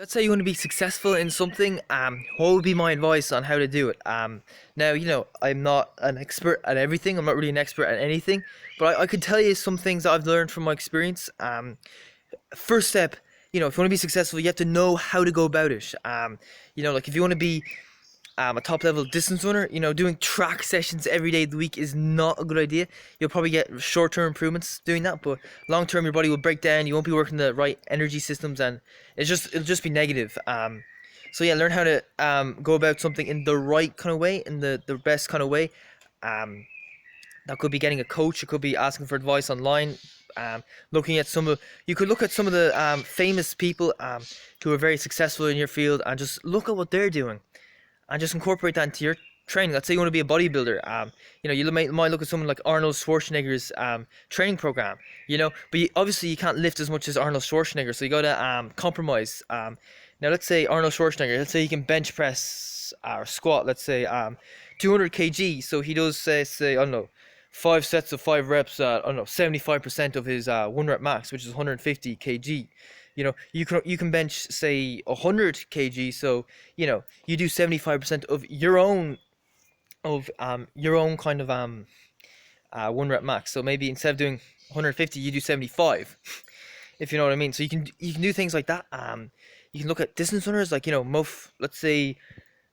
Let's say you want to be successful in something. What would be my advice on how to do it? Now I'm not an expert at everything. I'm not really an expert at anything, but I could tell you some things that I've learned from my experience. First step, if you want to be successful, you have to know how to go about it. Like if you want to be a top level distance runner, doing track sessions every day of the week is not a good idea. You'll probably get short term improvements doing that, but long term your body will break down. You won't be working the right energy systems, and it'll just be negative. So yeah, learn how to go about something in the right kind of way, in the best kind of way. Um, that could be getting a coach. It could be asking for advice online. Looking at you could look at some of the famous people who are very successful in your field, and just look at what they're doing and just incorporate that into your training. Let's say you want to be a bodybuilder. You might look at someone like Arnold Schwarzenegger's training program. But obviously you can't lift as much as Arnold Schwarzenegger, so you gotta compromise. Now let's say Arnold Schwarzenegger. Let's say he can bench press or squat. Let's say 200 kg. So he does say I don't know, 5 sets of 5 reps. I don't know, 75% of his 1 rep max, which is 150 kg. You can bench say 100 kg, so you do 75% of your own kind of 1 rep max. So maybe instead of doing 150, you do 75, if you know what I mean. So you can do things like that. You can look at distance runners like let's say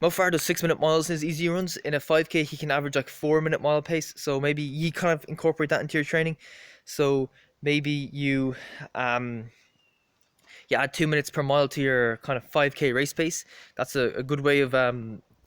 Mo Farah does 6 minute miles in his easy runs. In a 5K he can average like 4 minute mile pace, so maybe you kind of incorporate that into your training. So maybe you add 2 minutes per mile to your kind of 5K race pace. That's a good way of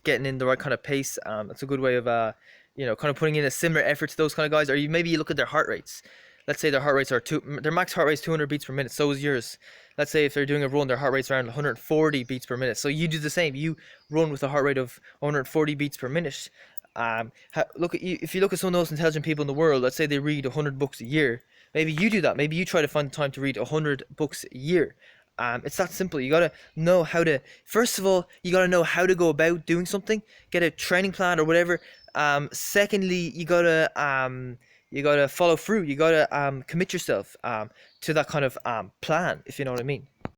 getting in the right kind of pace. That's a good way of kind of putting in a similar effort to those kind of guys. Or maybe you look at their heart rates. Let's say their heart rates their max heart rate is 200 beats per minute. So is yours. Let's say if they're doing a run, their heart rate's around 140 beats per minute. So you do the same. You run with a heart rate of 140 beats per minute. If you look at some of the most intelligent people in the world, let's say they read 100 books a year. Maybe you do that. Maybe you try to find time to read 100 books a year. It's that simple. You gotta know how to. First of all, you gotta know how to go about doing something. Get a training plan or whatever. Secondly, you gotta follow through. You gotta commit yourself to that kind of plan, if you know what I mean.